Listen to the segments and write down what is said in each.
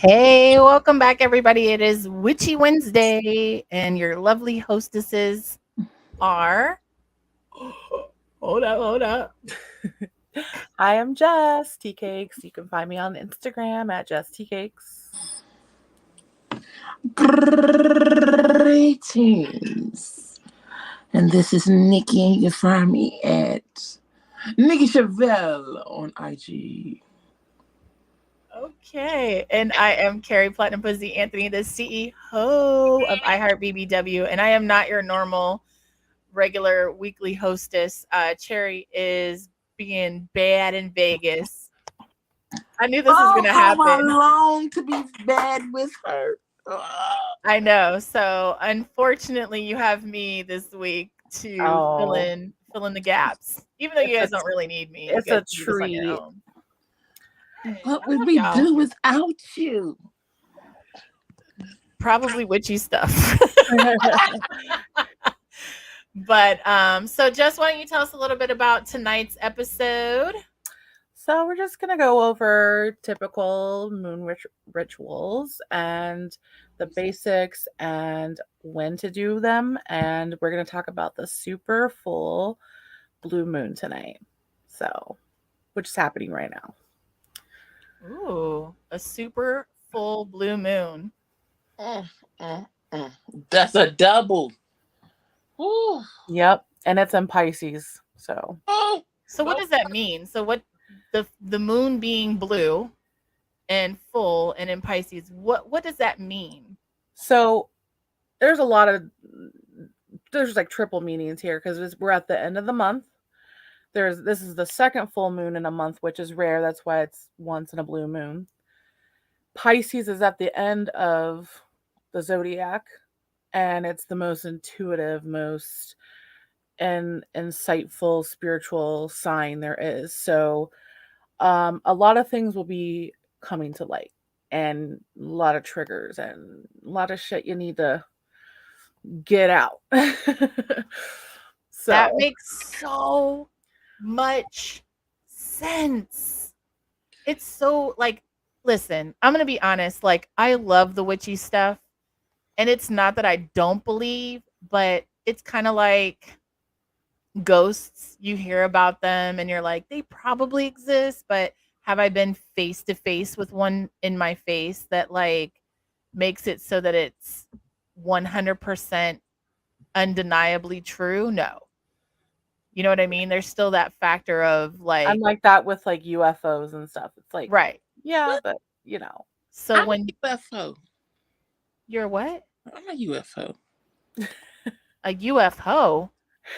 Hey, welcome back, everybody. It is Witchy Wednesday, and your lovely hostesses are. Hold up. I am Jess Tea Cakes. You can find me on Instagram at Jess Tea Cakes. Greetings. And this is Nikki, and you can find me at Nikki Chevelle on IG. Okay, and I am Carrie Platinum Pussy Anthony, the CEO of iHeart BBW, and I am not your normal, regular weekly hostess. Cherry is being bad in Vegas. I knew this was going to happen. I long to be bad with her. I know. So unfortunately, you have me this week to fill in the gaps. Even though you guys don't really need me. It's a treat. What would we do without you? Probably witchy stuff. But so Jess, why don't you tell us a little bit about tonight's episode? So we're just going to go over typical moon rituals and the basics and when to do them. And we're going to talk about the super full blue moon tonight. So, which is happening right now. Ooh, a super full blue moon. That's a double. Ooh. Yep. And it's in Pisces. So what does that mean? So what the moon being blue and full and in Pisces, what does that mean? So there's like triple meanings here because we're at the end of the month. This is the second full moon in a month, which is rare. That's why it's once in a blue moon. Pisces is at the end of the zodiac, and it's the most intuitive, most insightful spiritual sign there is. So a lot of things will be coming to light, and a lot of triggers and a lot of shit you need to get out. So that makes so much sense. It's so like, listen, I'm gonna be honest, like I love the witchy stuff, and it's not that I don't believe, but it's kind of like ghosts. You hear about them and you're like, they probably exist, but have I been face to face with one in my face that like makes it so that it's 100% undeniably true? No. You know what I mean? There's still that factor of like, I'm like that with like UFOs and stuff. It's like, right. Yeah, but you know. So I'm when a UFO. You're what? I'm a UFO. A UFO?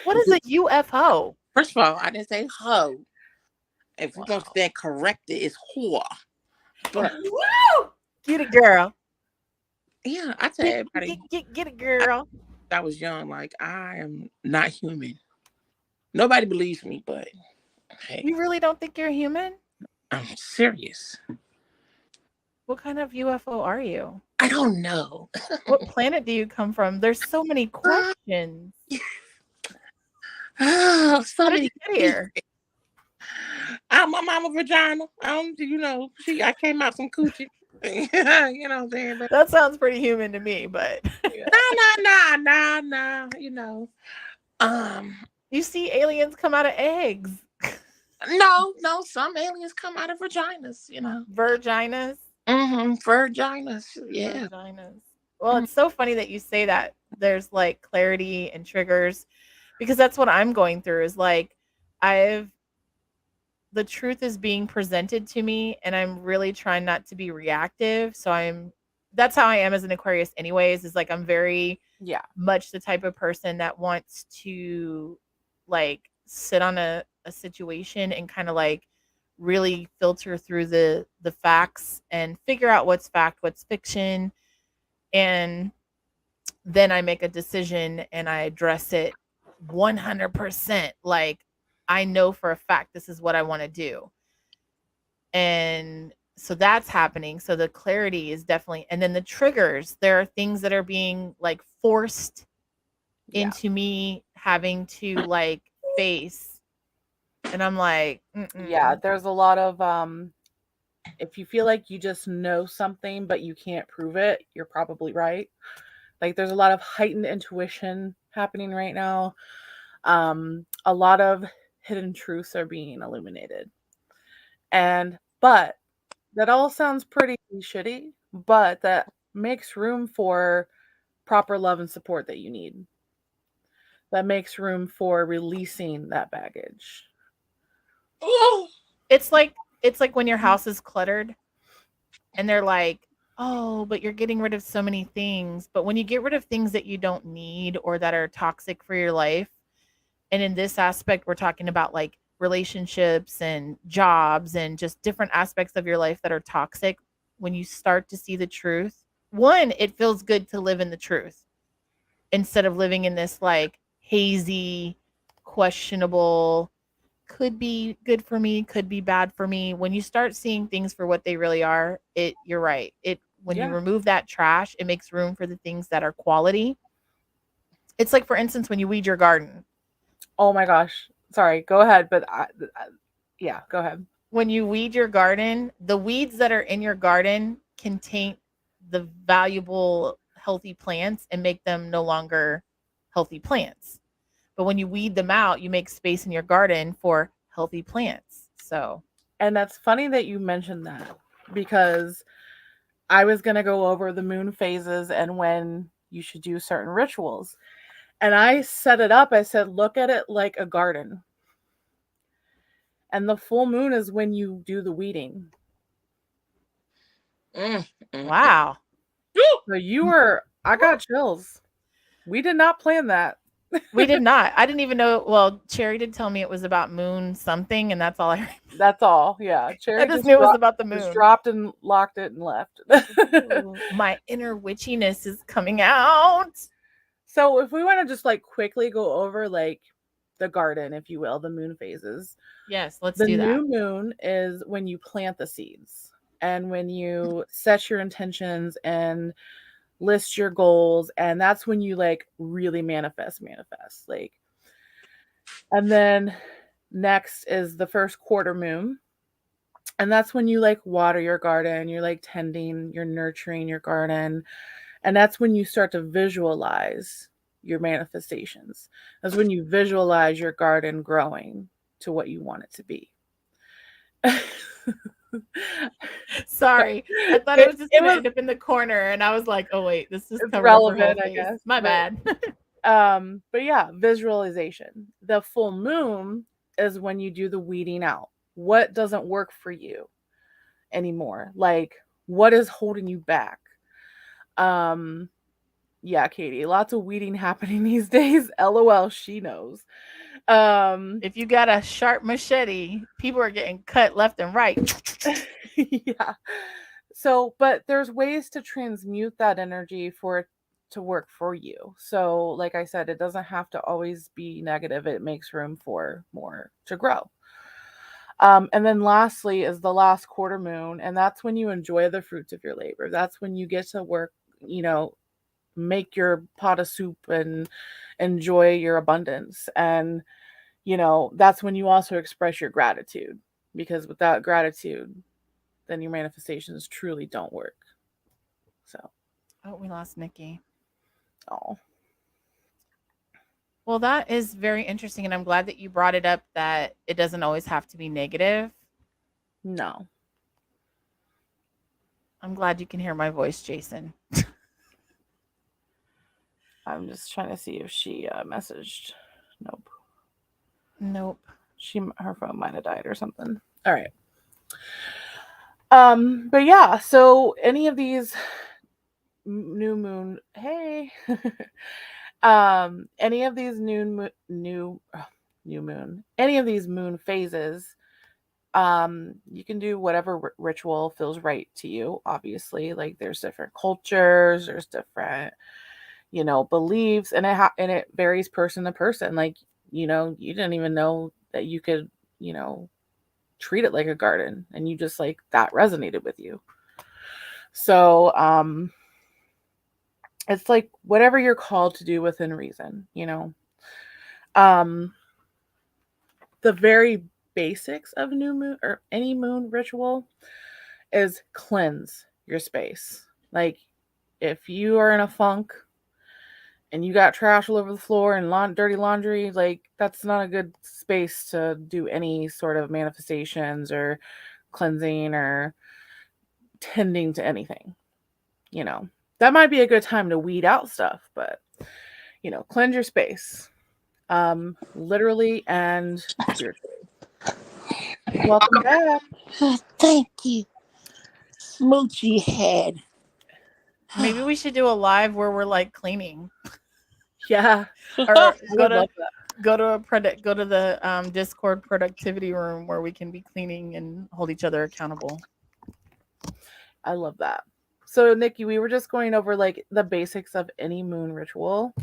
What is a UFO? First of all, I didn't say ho. If we're going to stand corrected, it's whore. But woo! Get it, girl. Yeah, I tell everybody. Get it, girl. I was young, like I am not human. Nobody believes me, but hey. You really don't think you're human? I'm serious. What kind of UFO are you? I don't know. What planet do you come from? There's so many questions. Oh, so many. Get here. My mama vagina. I came out some coochie. You know what I'm saying? But that sounds pretty human to me, but nah. You see aliens come out of eggs. No, some aliens come out of vaginas, Virginas? Virginas, yeah. Virginas. Well, it's so funny that you say that. There's like clarity and triggers, because that's what I'm going through is like, the truth is being presented to me and I'm really trying not to be reactive. So I'm that's how I am as an Aquarius anyways, is like I'm very Yeah. much the type of person that wants to like sit on a situation and kind of like really filter through the facts and figure out what's fact, what's fiction, and then I make a decision and I address it 100%. Like I know for a fact this is what I want to do. And so that's happening. So the clarity is definitely, and then the triggers, there are things that are being like forced Yeah. into me having to like face. And I'm like, Yeah, mm-mm. there's a lot of if you feel like you just know something but you can't prove it, you're probably right. Like there's a lot of heightened intuition happening right now. A lot of hidden truths are being illuminated. And but that all sounds pretty shitty, but that makes room for proper love and support that you need. That makes room for releasing that baggage. It's like when your house is cluttered and they're like, "Oh, but you're getting rid of so many things." But when you get rid of things that you don't need or that are toxic for your life, and in this aspect we're talking about like relationships and jobs and just different aspects of your life that are toxic, when you start to see the truth, one, it feels good to live in the truth instead of living in this like hazy, questionable, could be good for me, could be bad for me. When you start seeing things for what they really are, it you're right. It when you Yeah. remove that trash, it makes room for the things that are quality. It's like for instance when you weed your garden. Oh my gosh. Sorry, go ahead, but yeah, go ahead. When you weed your garden, the weeds that are in your garden can taint the valuable healthy plants and make them no longer healthy plants. But when you weed them out, you make space in your garden for healthy plants. So, And that's funny that you mentioned that because I was going to go over the moon phases and when you should do certain rituals. And I set it up. I said, look at it like a garden. And the full moon is when you do the weeding. wow. So I got chills. We did not plan that. We did not. I didn't even know. Well, Cherry did tell me it was about moon something, and that's all I. That's all. Yeah. I Cherry just knew it was about the just moon. dropped and locked it and left. Ooh, my inner witchiness is coming out. So if we want to just like quickly go over like the garden, if you will, the moon phases. Yes, let's The do that. new moon is when you plant the seeds and when you set your intentions and list your goals, and that's when you like really manifest like. And then next is the first quarter moon, and that's when you like water your garden, you're like tending, you're nurturing your garden, and that's when you start to visualize your manifestations. That's when you visualize your garden growing to what you want it to be. Sorry, I thought it was just It gonna was end up in the corner, and I was like, "Oh wait, this is it's covering up her whole relevant, I face." guess. My bad. But yeah, visualization. The full moon is when you do the weeding out. What doesn't work for you anymore? Like what is holding you back? Um yeah, Katie, lots of weeding happening these days. LOL, she knows. If you got a sharp machete, people are getting cut left and right. Yeah. So, but there's ways to transmute that energy for it to work for you. So, like I said, it doesn't have to always be negative. It makes room for more to grow. And then lastly is the last quarter moon, and that's when you enjoy the fruits of your labor. That's when you get to work, you know, make your pot of soup and enjoy your abundance. And, you know, that's when you also express your gratitude because without gratitude, then your manifestations truly don't work. So, Oh, we lost Nikki. oh, Well, that is very interesting, and I'm glad that you brought it up that it doesn't always have to be negative. no. I'm glad you can hear my voice, Jason. I'm just trying to see if she messaged. Nope. Nope. Her phone might have died or something. All right. But yeah, so any of these new moon, hey, any of these new moon, any of these moon phases, you can do whatever ritual feels right to you. Obviously, like there's different cultures, there's different, beliefs, and it varies person to person. Like, you didn't even know that you could, you know, treat it like a garden, and you just like that resonated with you. So, it's like whatever you're called to do within reason. Um, the very basics of new moon or any moon ritual is cleanse your space. Like if you are in a funk and you got trash all over the floor and dirty laundry, like that's not a good space to do any sort of manifestations or cleansing or tending to anything. You know, that might be a good time to weed out stuff, but cleanse your space, literally and spiritually. Welcome back. Thank you, Smoochy Head. Maybe we should do a live where we're like cleaning, Yeah, or I go would to love that. go to the Discord productivity room where we can be cleaning and hold each other accountable. I love that. So, Nikki, we were just going over like the basics of any moon ritual,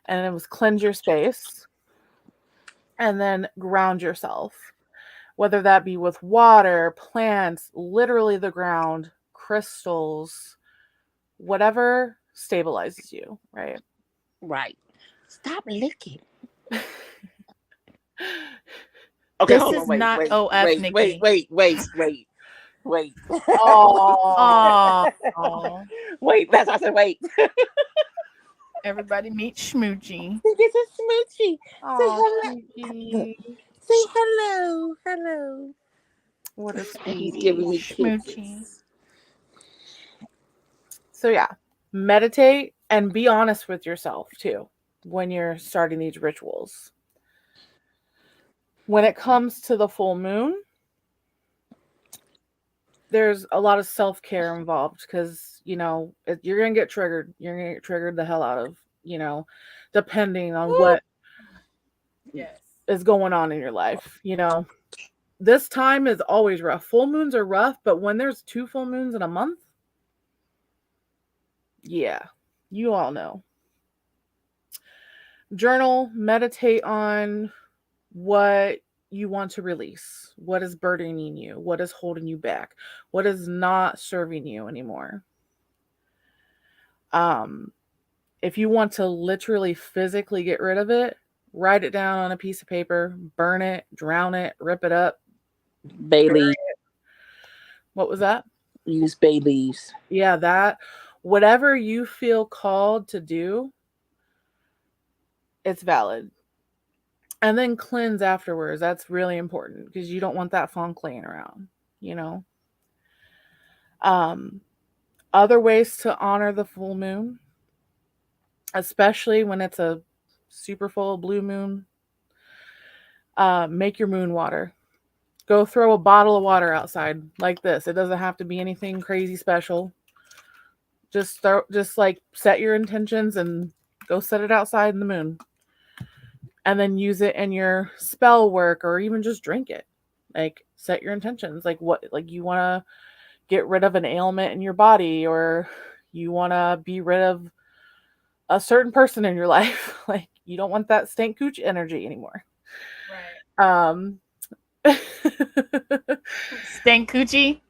and it was cleanse your space and then ground yourself, whether that be with water, plants, literally the ground, crystals, whatever stabilizes you, right? Right. Stop licking. Okay, This hold on. is Wait, not wait, OF, wait, wait, Nikki. wait, wait, wait, wait. Oh, Oh, Wait, that's I said wait. everybody meet Schmoochy. This is Smoochy. Say oh, hello. sweetie. Say hello. Hello. What a And he's giving sweetie. me Schmoochy. kisses. So, yeah, meditate and be honest with yourself too when you're starting these rituals. When it comes to the full moon, there's a lot of self-care involved because you're gonna get triggered, the hell out of, depending on Woo! what Yes. is going on in your life. This time is always rough. Full moons are rough, but when there's 2 full moons in a month, yeah, you all know. Journal, meditate on what you want to release, what is burdening you, what is holding you back, what is not serving you anymore. um if you want to literally physically get rid of it, write it down on a piece of paper, burn it, drown it, rip it up. Bailey, What was that? use bay leaves. Yeah, that. Whatever you feel called to do, it's valid. And then cleanse afterwards. That's really important because you don't want that funk laying around, you know? Um, Other ways to honor the full moon, especially when it's a super full blue moon, make your moon water. Go throw a bottle of water outside like this. It doesn't have to be anything crazy special. Just like set your intentions and go set it outside in the moon. And then use it in your spell work or even just drink it. Like set your intentions. Like what like you want to get rid of an ailment in your body, or you want to be rid of a certain person in your life. Like you don't want that stank cooch energy anymore. Right. Um Stank coochie.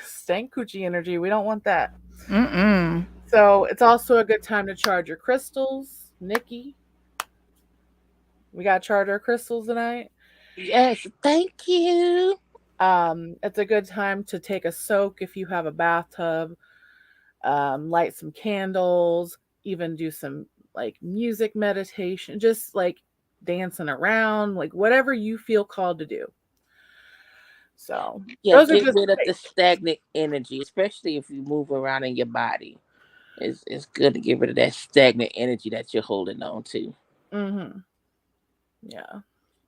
stank coochie energy. We don't want that. Mm-mm. So it's also a good time to charge your crystals. Nikki, we got to charge our crystals tonight. Yes, thank you. It's a good time to take a soak if you have a bathtub. Light some candles, even do some like music meditation, just like dancing around, like whatever you feel called to do. So Yeah, those are get just rid of the stagnant energy, especially if you move around in your body. It's good to get rid of that stagnant energy that you're holding on to. mm-hmm. Yeah.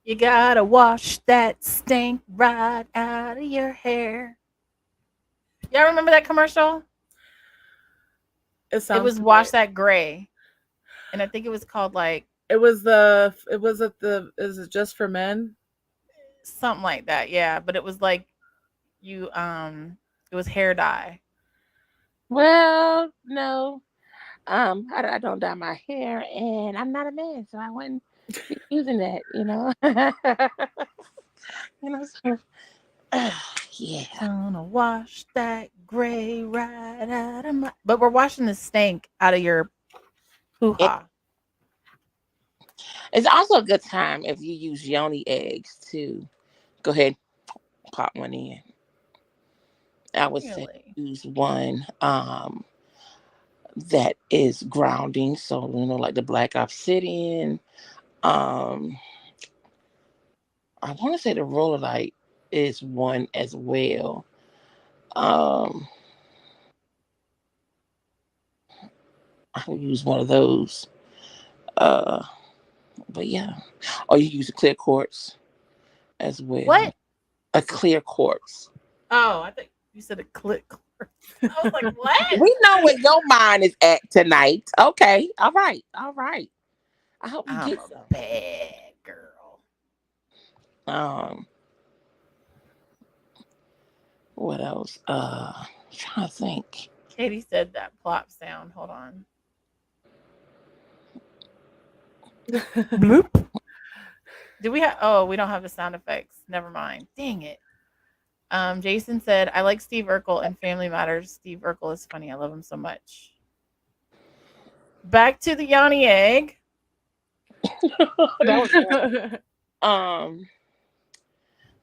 You gotta wash that stink right out of your hair. Y'all remember that commercial? It was Wash That Gray. And I think it was called like Is it just for men? something like that. Yeah. But it was like it was hair dye. Well, no. I don't dye my hair, and I'm not a man, so I wouldn't be using that. So yeah. Gonna wash that gray right out of my. But we're washing the stank out of your hoo It, ha. it's also a good time if you use yoni eggs to go ahead and pop one in. I would say Really? use one that is grounding, so like the black obsidian. Um, I want to say the roller light is one as well. Um, I will use one of those. Uh, but yeah, or you use a clear quartz as well. What? A clear quartz. Oh, I think you said a click. I was like, what? We know where your mind is at tonight. Okay, all right, all right. I hope you I'm get a some. bad girl. Um, what else? Trying to think. Katie said that plop sound. Hold on. Bloop. Do we have? Oh, we don't have the sound effects. Never mind. Dang it. Jason said, I like Steve Urkel in Family Matters. Steve Urkel is funny. I love him so much. Back to the Yanni egg. That was good. I'm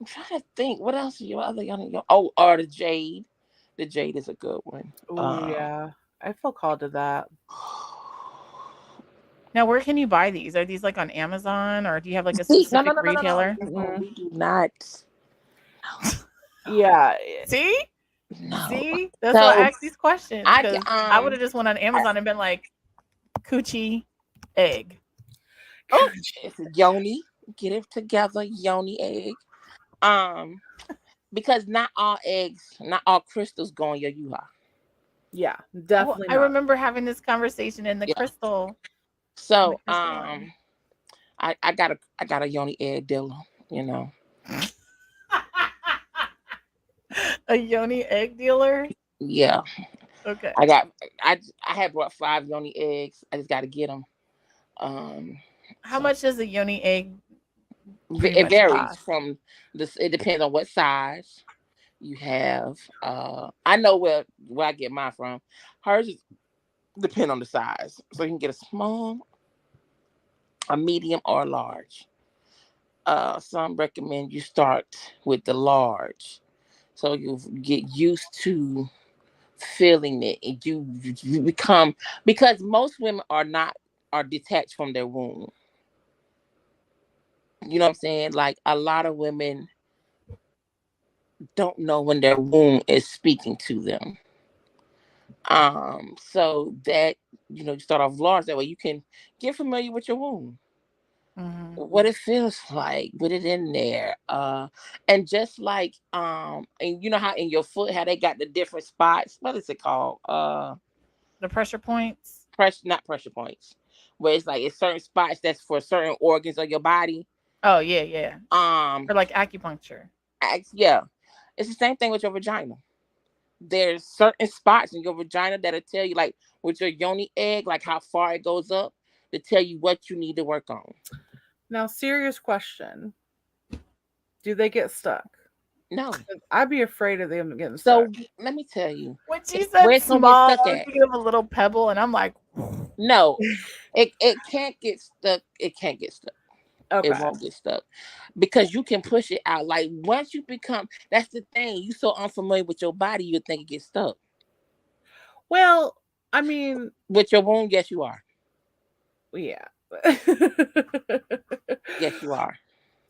trying to think. What else are your other young? Oh, or the jade. The jade is a good one. Oh yeah, I feel called to that. Now, where can you buy these? Are these like on Amazon or do you have like a See, no, no, specific no, no, no, no. retailer? We do not. Yeah, See? No. See? That's why I So asked these questions I because I would have just went on Amazon and been like, coochie egg. oh, it's a yoni. Get it together, yoni egg. Um, because not all eggs, not all crystals go on your yuha. yeah, Well, definitely I not. remember having this conversation in the Yeah. crystal. In the So crystal one. I got a yoni egg dealer. You know. A yoni egg dealer? Yeah. Okay. I got I had brought 5 yoni eggs. I just got to get them. Um, How so much does a yoni egg pretty it much varies cost? from this. It depends on what size you have. I know where I get mine from. Hers is depend on the size, so you can get a small, a medium, or a large. Some recommend you start with the large, so you get used to feeling it, and you become because most women are detached from their womb. You know what I'm saying? Like a lot of women don't know when their womb is speaking to them. So that you start off large. That way you can get familiar with your womb, Mhm. what it feels like with it in there. And just like and you know how in your foot how they got the different spots. What is it called? The pressure points? Pressure, not pressure points. Where it's like it's certain spots that's for certain organs of your body. Oh, yeah, yeah. Um, Or like acupuncture. yeah, it's the same thing with your vagina. There's certain spots in your vagina that'll tell you, like with your yoni egg, like how far it goes up to tell you what you need to work on. Now, serious question: do they get stuck? No. 'Cause I'd be afraid of them getting stuck. So let me tell you, When she where said it's gonna get small, stuck I was at. thinking of a little pebble, and I'm like, No, it can't get stuck. It can't get stuck. It Okay. won't get stuck because you can push it out. Like once you become, that's the thing. You so unfamiliar with your body, you think it gets stuck. Well, I mean, With your womb, yes, you are. yeah. Yes, you are.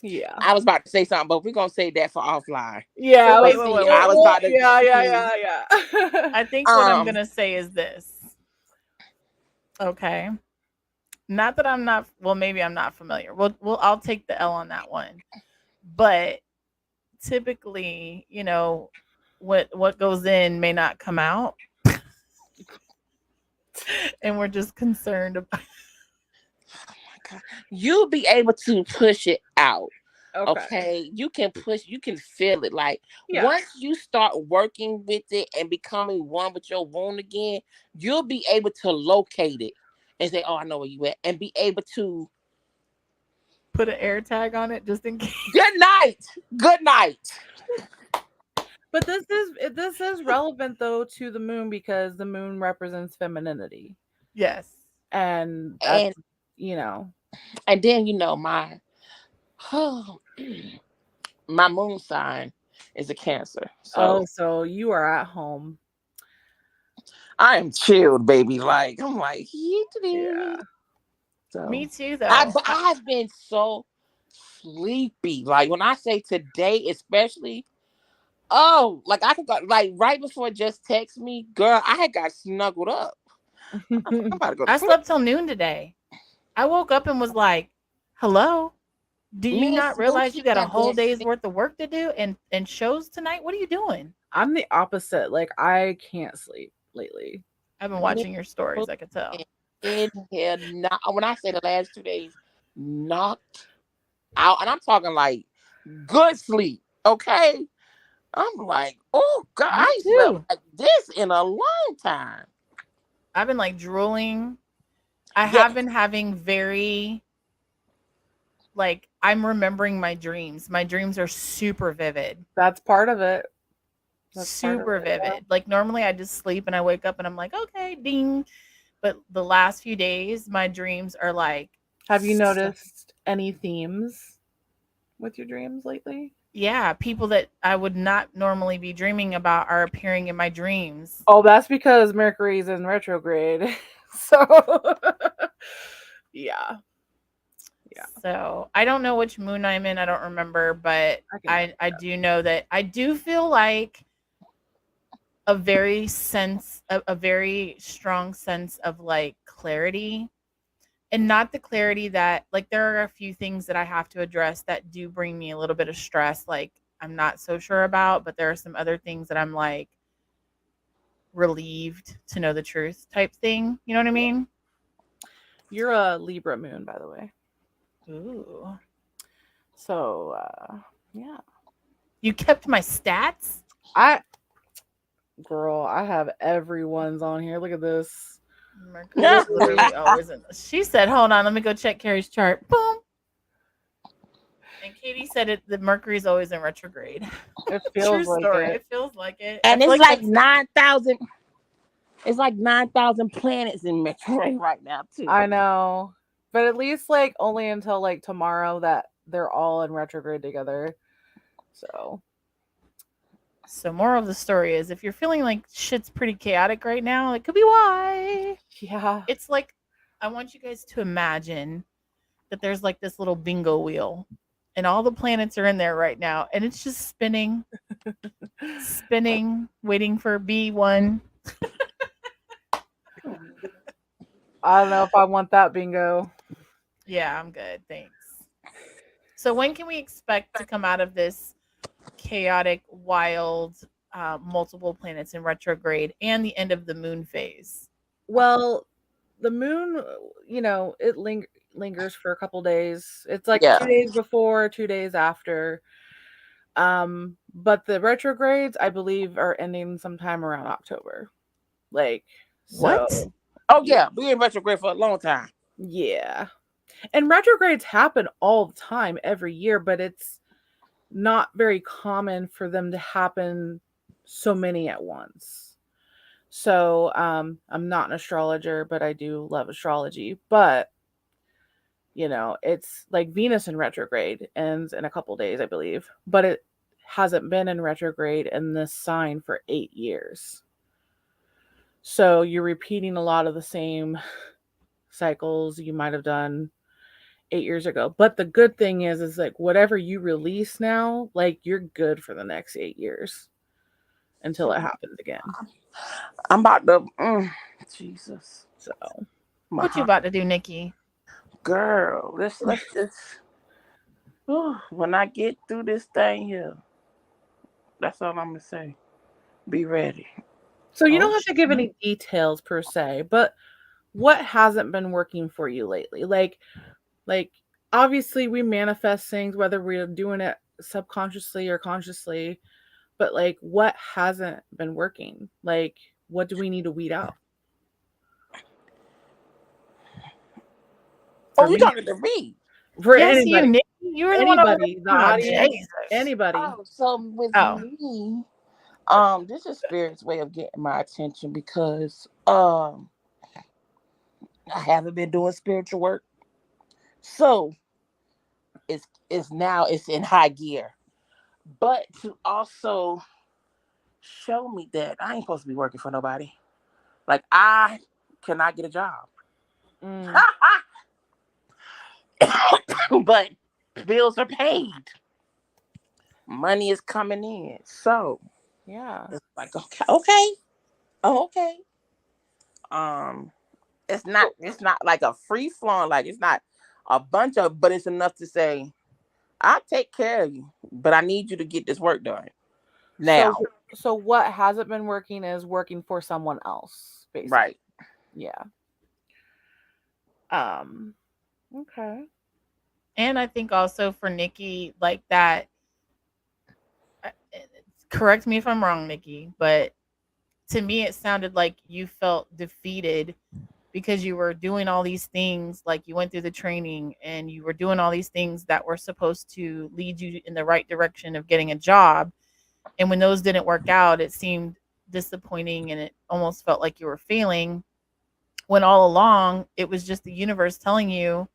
Yeah. I was about to say something, but we're gonna say that for offline. Yeah, well, like, wait, But wait, see, wait, I wait. was about to. yeah, yeah. I think what I'm Um, gonna say is this. Okay. Not that I'm not well, maybe I'm not familiar. Well I'll take the L on that one. But typically, what goes in may not come out. and we're just concerned about. God. You'll be able to push it out. Okay. Okay, you can push, you can feel it. Like Yeah. once you start working with it and becoming one with your wound again, you'll be able to locate it and say, "Oh, I know where you at," and be able to. Put an air tag on it just in case. Good night. Good night. But this is relevant though to the moon because the moon represents femininity. Yes. And that's, And you know. then my my moon sign is a Cancer, so Oh, so you are at home. I am chilled, baby. Like I'm like, Yeah. Me so too, I though. but I have been so sleepy. Like when I say today, especially, oh, like I could go like right before just text me, girl. I had got snuggled up. I'm about to go to I sleep. slept till noon today. I woke up and was like, "Hello, do you Me and not realize you Smoochie got a have whole been day's sleep. worth of work to do and shows tonight? What are you doing?" I'm the opposite. Like I can't sleep lately. I've been Me watching your stories. I could and tell. in here, not when I say the last 2 days, knocked out, and I'm talking like good sleep. Okay, I'm like, oh God, Me I ain't slept too. like this in a long time. I've been like drooling. I Yeah, have been having very like I'm remembering my dreams. My dreams are super vivid. That's part of it. That's part of Super it. Yeah. vivid. Like normally I just sleep and I wake up and I'm like, okay, ding. But the last few days, my dreams are like, Have you so, noticed any themes with your dreams lately? yeah, people that I would not normally be dreaming about are appearing in my dreams. Oh, that's because Mercury's in retrograde. So yeah. Yeah. So I don't know which moon I'm in. I don't remember, but I can I do know that I do feel like a very strong sense of like clarity, and not the clarity that like there are a few things that I have to address that do bring me a little bit of stress, like I'm not so sure about, but there are some other things that I'm like relieved to know the truth type thing. You know what I mean? You're a Libra moon, by the way. Ooh. So yeah. You kept my stats? I girl, I have everyone's on here. Look at this. Mercury's Literally. literally always in. She said, "Hold on, let me go check Carrie's chart." Boom. And Katie said it. The Mercury's always in retrograde. It True feels like story. it. It feels like it. I and feel it's like like that's 9,000. It's like 9,000 planets in Mercury right now too. I know. But at least like only until like tomorrow that they're all in retrograde together. So so. Moral of the story is, if you're feeling like shit's pretty chaotic right now, it could be why. yeah. It's like I want you guys to imagine that there's like this little bingo wheel, and all the planets are in there right now, and it's just spinning, spinning, waiting for B1. I don't know if I want that bingo. Yeah, I'm good. Thanks. So when can we expect to come out of this chaotic, wild, multiple planets in retrograde and the end of the moon phase? Well, the moon, it lingers for a couple days. It's like Yeah. 2 days before, 2 days after. But the retrogrades, I believe, are ending sometime around October. Like, What? so Oh yeah. yeah, we in retrograde for a long time. Yeah. And retrogrades happen all the time every year, but it's not very common for them to happen so many at once. So, I'm not an astrologer, but I do love astrology. But, it's like Venus in retrograde ends in a couple days, I believe. But it hasn't been in retrograde in this sign for 8 years. So you're repeating a lot of the same cycles you might have done 8 years ago. But the good thing is like whatever you release now, like you're good for the next 8 years until it happens again. I'm about to Jesus. So My What you heart. about to do, Nikki? Girl, let's just when I get through this thing here, that's all I'm gonna say. Be ready. you Oh don't have to give shit. any details per se, but what hasn't been working for you lately? Like obviously we manifest things whether we're doing it subconsciously or consciously, but like what hasn't been working? Like what do we need to weed out? For Oh, you me, talking to me? for Yes, you, anybody, Nikki. You were the one over anybody, the there. Oh, audience, Jesus. anybody. Oh, so with Oh, me, this is spirit's way of getting my attention because I haven't been doing spiritual work. So it's in high gear. But to also show me that I ain't supposed to be working for nobody. Like I cannot get a job. Mm, But bills are paid. Money is coming in. So yeah. it's like okay. Oh, okay. Um it's not like a free flowing, like it's not a bunch of, but it's enough to say, I'll take care of you, but I need you to get this work done So now. so what hasn't been working is working for someone else, basically. Right. Yeah. Um, okay. and I think also for Nikki, like that. uh, Correct me if I'm wrong, Nikki, but to me, it sounded like you felt defeated because you were doing all these things, like you went through the training and you were doing all these things that were supposed to lead you in the right direction of getting a job. And when those didn't work out, it seemed disappointing and it almost felt like you were failing, when all along it was just the universe telling you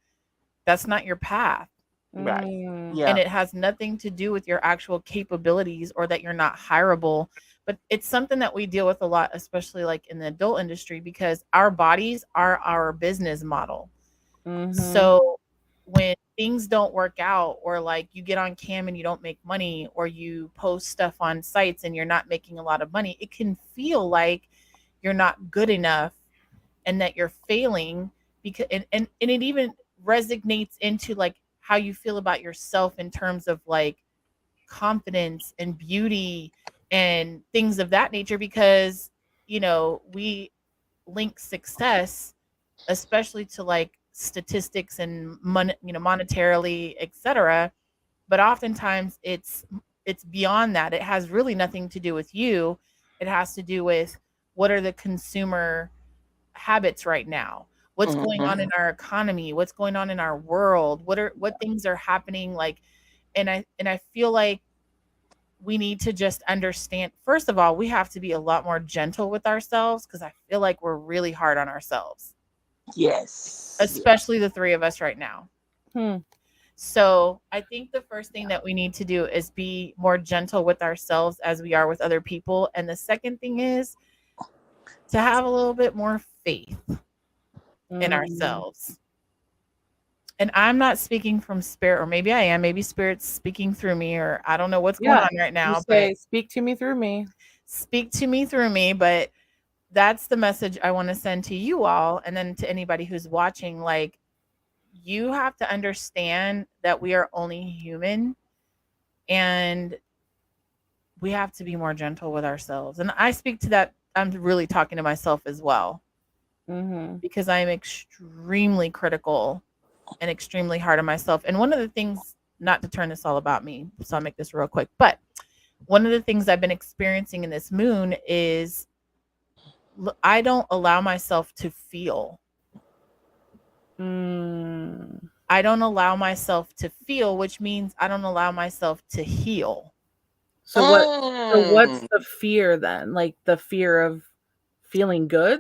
that's not your path. Right. Mm, And Yeah. it has nothing to do with your actual capabilities or that you're not hireable. But it's something that we deal with a lot, especially like in the adult industry, because our bodies are our business model. mm-hmm. So when things don't work out, or like you get on cam and you don't make money, or you post stuff on sites and you're not making a lot of money, it can feel like you're not good enough and that you're failing, because and it even resonates into like how you feel about yourself in terms of like confidence and beauty and things of that nature, because we link success especially to like statistics and money, monetarily, etc. But oftentimes it's beyond that. It has really nothing to do with you. It has to do with what are the consumer habits right now, what's going on in Hmm. our economy, what's going on in our world, what things are happening, like. And I feel like we need to just understand, first of all, we have to be a lot more gentle with ourselves, because I feel like we're really hard on ourselves, Yes. Yeah. especially the three of us right now. Hmm. So I think the first thing that we need to do is be more gentle with ourselves as we are with other people. And the second thing is to have a little bit more faith in Mm. ourselves. And I'm not speaking from spirit, or maybe I am, maybe spirit's speaking through me, or I don't know what's going Yeah. on right You now, but say, speak to me through me. speak to me through me. But that's the message I want to send to you all. And then to anybody who's watching, like, you have to understand that we are only human, and we have to be more gentle with ourselves. And I speak to that. I'm really talking to myself as well, Mm-hmm. because I am extremely critical and extremely hard on myself. And one of the things, not to turn this all about me, so I'll make this real quick, but one of the things I've been experiencing in this moon is I don't allow myself to feel. Mm. I don't allow myself to feel, which means I don't allow myself to heal. So what? So what's Mm. the fear then? Like the fear of feeling good?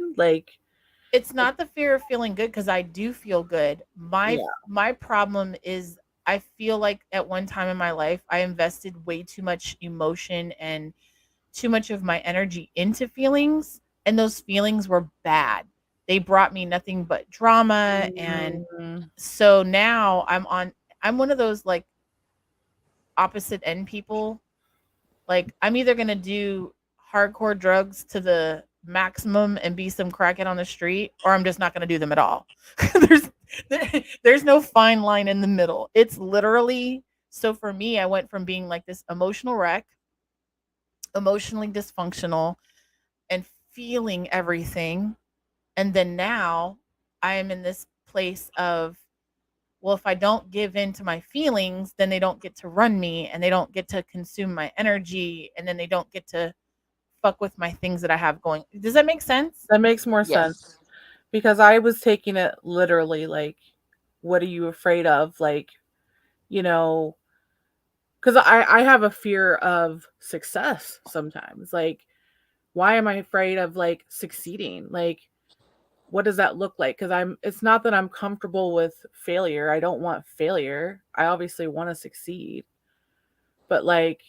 It's not the fear of feeling good, because I do feel good. My Yeah. my problem is I feel like at one time in my life I invested way too much emotion and too much of my energy into feelings, and those feelings were bad. They brought me nothing but drama. And Mm. so now I'm one of those like opposite end people. Like, I'm either going to do hardcore drugs to the maximum and be some crackhead on the street, or I'm just not going to do them at all. there's there's no fine line in the middle. It's literally, so for me, I went from being like this emotional wreck, emotionally dysfunctional, and feeling everything. And then now I am in this place of, well, if I don't give in to my feelings, then they don't get to run me and they don't get to consume my energy and then they don't get to fuck with my things that I have going. Does that make sense? That makes more sense Yes. because I was taking it literally like, what are you afraid of? Like, you know, because I have a fear of success sometimes. Like, why am I afraid of like succeeding? Like, what does that look like? Because it's not that I'm comfortable with failure. I don't want failure. I obviously want to succeed. But like,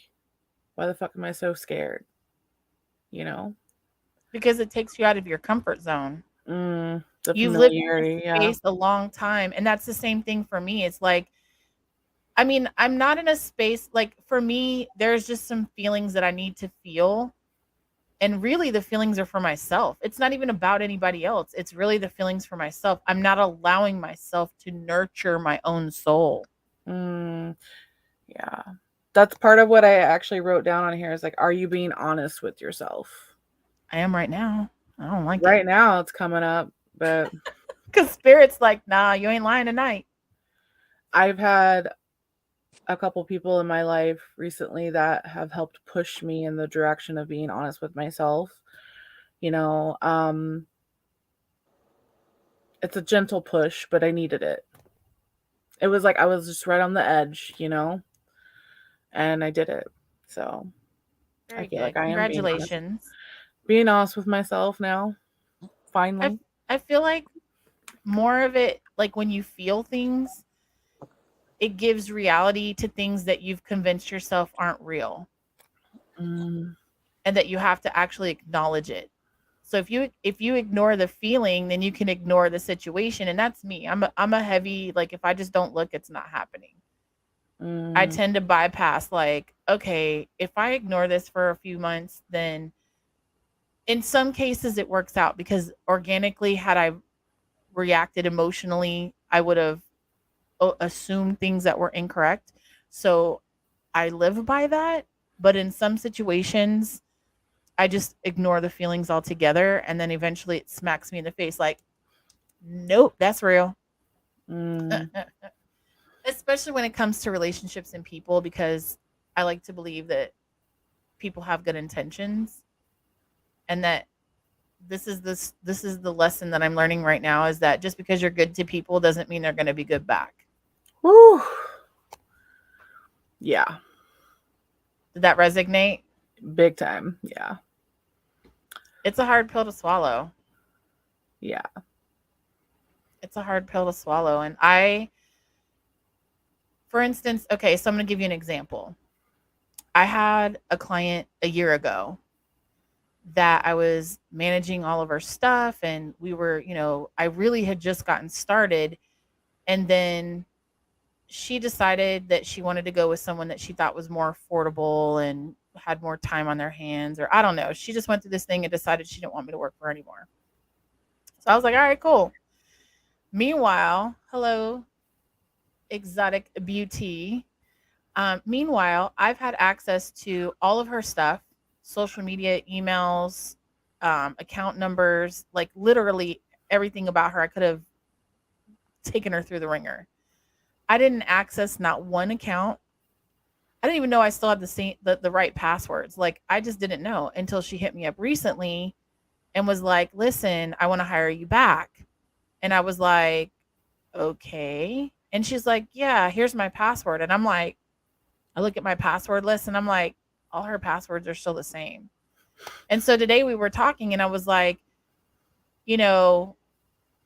why the fuck am I so scared? You know? Because it takes you out of your comfort zone. The You've lived in this familiarity. Yeah. space a long time. And that's the same thing for me. It's like, I mean, I'm not in a space like for me, there's just some feelings that I need to feel. And really, the feelings are for myself. It's not even about anybody else. It's really the feelings for myself. I'm not allowing myself to nurture my own soul. Mm, yeah. That's part of what I actually wrote down on here is like, are you being honest with yourself? I am right now. I don't like it. Right now it's coming up, but Because spirit's like, nah, you ain't lying tonight. I've had a couple people in my life recently that have helped push me in the direction of being honest with myself. You know, it's a gentle push, but I needed it. It was like I was just right on the edge, you know, and I did it. So I Very feel like good. I am Congratulations. being honest with myself now. I, Finally. I feel like more of it, like when you feel things, it gives reality to things that you've convinced yourself aren't real Mm, and that you have to actually acknowledge it. So if you ignore the feeling, then you can ignore the situation, and that's me. I'm a heavy, like if I just don't look, it's not happening. I mm, tend to bypass, like, okay, if I ignore this for a few months, then in some cases it works out because organically, had I reacted emotionally, I would have assumed things that were incorrect. So I live by that. But in some situations, I just ignore the feelings altogether. And then eventually it smacks me in the face like, nope, that's real. mm, Especially when it comes to relationships and people, because I like to believe that people have good intentions and that this is the lesson that I'm learning right now is that just because you're good to people doesn't mean they're going to be good back. whew. Yeah, Did that resonate? big time. Yeah, It's a hard pill to swallow. yeah. It's a hard pill to swallow. And I, for instance, okay, so I'm going to give you an example. I had a client a year ago that I was managing all of her stuff and we were, I really had just gotten started and then she decided that she wanted to go with someone that she thought was more affordable and had more time on their hands or I don't know. She just went through this thing and decided she didn't want me to work for her anymore. So I was like, "All right, cool." Meanwhile, hello exotic beauty. Meanwhile, I've had access to all of her stuff, social media, emails, account numbers, like literally everything about her. I could have taken her through the ringer. I didn't access not one account. I didn't even know I still had the right passwords. Like I just didn't know until she hit me up recently and was like, "Listen, I want to hire you back." And I was like, "Okay." And she's like, "Yeah, here's my password." And I'm like, I look at my password list and I'm like, all her passwords are still the same. And so today we were talking and I was like, you know,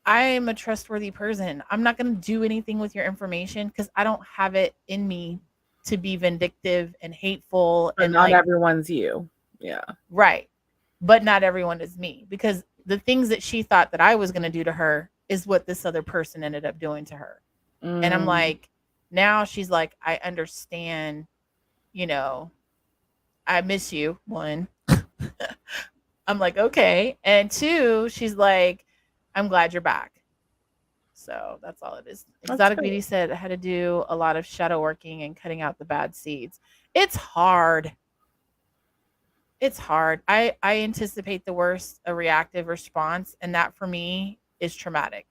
I'm a trustworthy person. I'm not going to do anything with your information because I don't have it in me to be vindictive and hateful But and not like, everyone's you. Yeah. right. But not everyone is me because the things that she thought that I was going to do to her is what this other person ended up doing to her. And I'm Mm, like, now she's like, I understand, you know, I miss you. One, I'm like, okay. And two, she's like, I'm glad you're back. So that's all it is. that's Exotic great. Beauty said I had to do a lot of shadow working and cutting out the bad seeds. It's hard. It's hard. I anticipate the worst, a reactive response, and that for me is traumatic.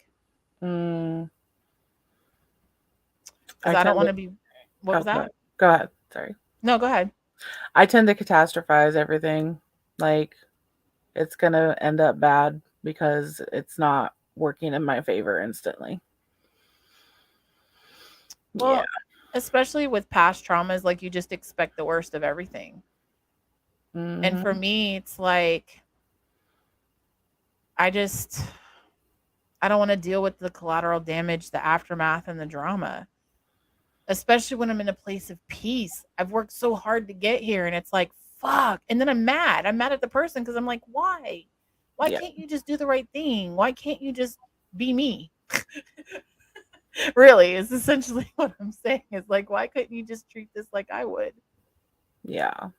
Mm, because I I don't tend want to. to be. What Oh, was that? go ahead. Sorry. No, go ahead. I tend to catastrophize everything. Like, it's gonna end up bad because it's not working in my favor instantly. Yeah. Well, especially with past traumas, like you just expect the worst of everything. And for Hmm. me, it's like I just I don't want to deal with the collateral damage, the aftermath, and the drama, especially when I'm in a place of peace. I've worked so hard to get here, and it's like, fuck. And then I'm mad. I'm mad at the person because I'm like, why? Why Yeah. can't you just do the right thing? Why can't you just be me? Really, is essentially what I'm saying. Is like, why couldn't you just treat this like I would? Yeah.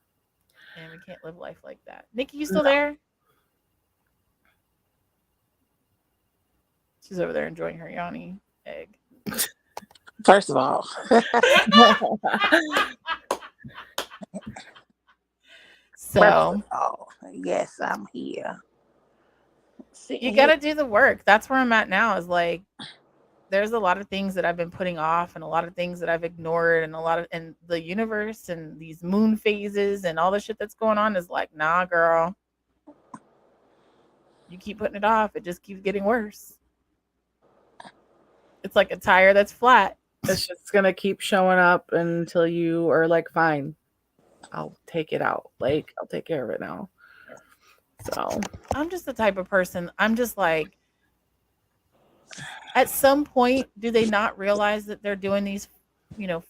And we can't live life like that. Nikki, you still No. there? She's over there enjoying her Yanni egg. First of all, first of So all, yes, I'm here. you Sitting got here. to do the work. That's where I'm at now. Is like there's a lot of things that I've been putting off, and a lot of things that I've ignored, and a lot of and the universe and these moon phases and all the shit that's going on is like, nah, girl, you keep putting it off. It just keeps getting worse. It's like a tire that's flat. It's just gonna keep showing up until you are like, fine, I'll take it out. Like, I'll take care of it now. So, I'm just the type of person. I'm just like, at some point, do they not realize that they're doing these,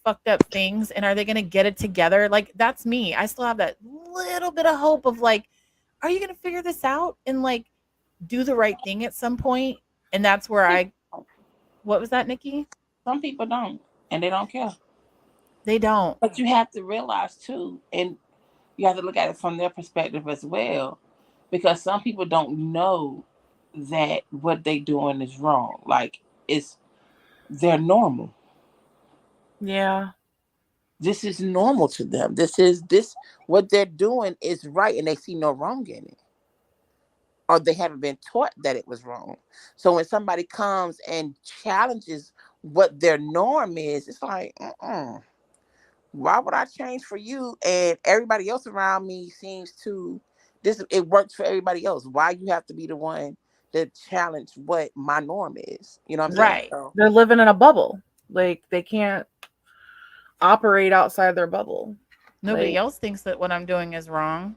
fucked up things? And are they going to get it together? Like, that's me. I still have that little bit of hope of like, are you going to figure this out and like do the right thing at some point? And that's where what was that, Nikki? Some people don't, and they don't care. They don't. But you have to realize too, and you have to look at it from their perspective as well, because some people don't know that what they doing is wrong. Like it's they're normal. yeah. This is normal to them. This what they're doing is right, and they see no wrong in it, or they haven't been taught that it was wrong. So when somebody comes and challenges what their norm is, it's like, why would I change for you? And everybody else around me seems to this. It works for everybody else. Why you have to be the one that challenge what my norm is? You know what I'm saying? Right. So, They're living in a bubble. Like, they can't operate outside their bubble. Nobody Like, else thinks that what I'm doing is wrong.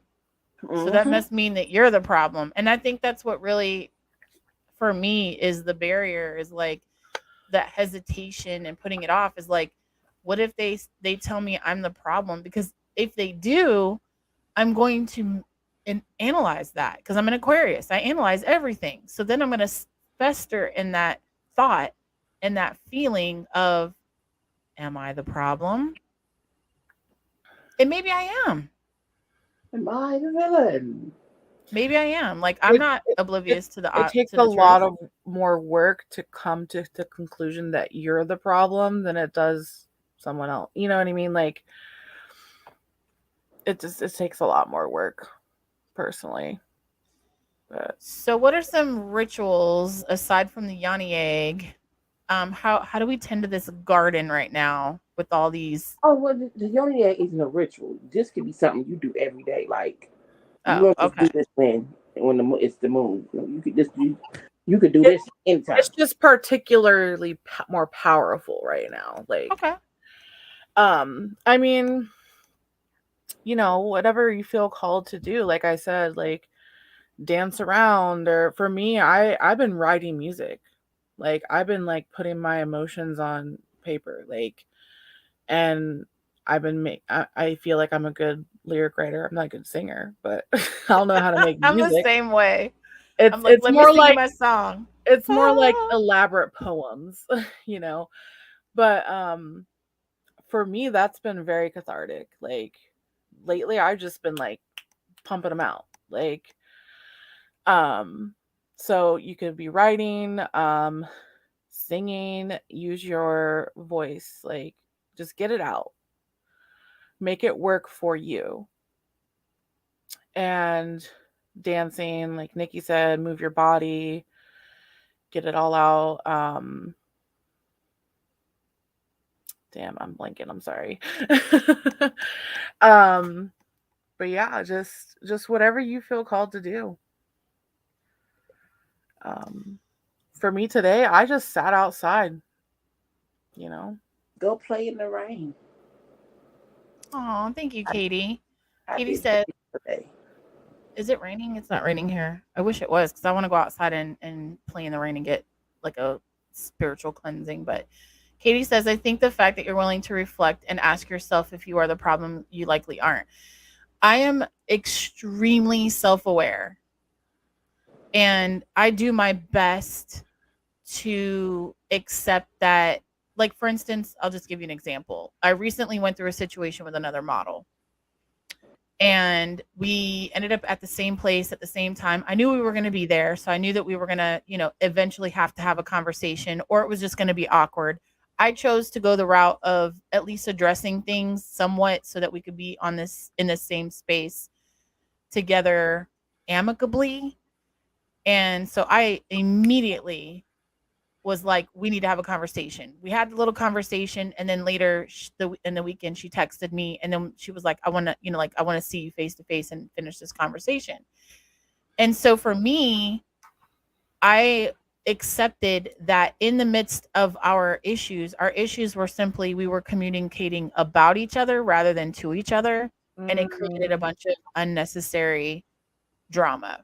So that hmm must mean that you're the problem. And I think that's what really, for me, is the barrier is like, that hesitation and putting it off is like, what if they tell me I'm the problem? Because if they do, I'm going to analyze that because I'm an Aquarius. I analyze everything. So then I'm going to fester in that thought and that feeling of, am I the problem? And maybe I am. am I the villain? Maybe I am. Like I'm it, not it, oblivious it takes to a the lot truth. of more work to come to the conclusion that you're the problem than it does someone else. You know what I mean? Like, it takes a lot more work, personally. But So what are some rituals aside from the Yanni egg? How do we tend to this garden right now with all these? Oh well, the yoni egg isn't a ritual. This could be something you do every day. Like you Oh, don't just okay. do this when it's the moon. You could just you could do it, this anytime. it's just particularly more powerful right now. Like, Okay. I mean, whatever you feel called to do. Like I said, like, dance around, or for me, I've been writing music. Like, I've been like putting my emotions on paper, like, and I feel like I'm a good lyric writer. I'm not a good singer, but I'll know how to make I'm the music. same way. It's I'm like, it's let me more sing you like my song. it's more like Ah. elaborate poems, you know. But for me, that's been very cathartic. Like, lately, I've just been like pumping them out. Like, um, so you could be writing, singing, use your voice, like, just get it out, make it work for you. And dancing, like Nikki said, move your body. get it all out. Damn, I'm blanking. I'm sorry. um, but yeah, just whatever you feel called to do. Um, for me today, I just sat outside. You know. Go play in the rain. Oh, thank you, I, Katie. I Katie did that said, yesterday. "Is it raining? It's not raining here. I wish it was because I want to go outside and play in the rain and get like a spiritual cleansing." But Katie says, "I think the fact that you're willing to reflect and ask yourself if you are the problem, you likely aren't." I am extremely self aware, and I do my best to accept that. Like, for instance, I'll just give you an example. I recently went through a situation with another model, and we ended up at the same place at the same time. I knew we were going to be there, so I knew that we were going to, eventually have to have a conversation, or it was just going to be awkward. I chose to go the route of at least addressing things somewhat so that we could be on this in the same space together amicably. And so I immediately was like, we need to have a conversation. We had a little conversation, and then later in the weekend, she texted me, and then she was like, I want to, like, I want to see you face to face and finish this conversation. And so for me, I accepted that in the midst of our issues were simply we were communicating about each other rather than to each other, and it created a Mm, bunch of unnecessary drama.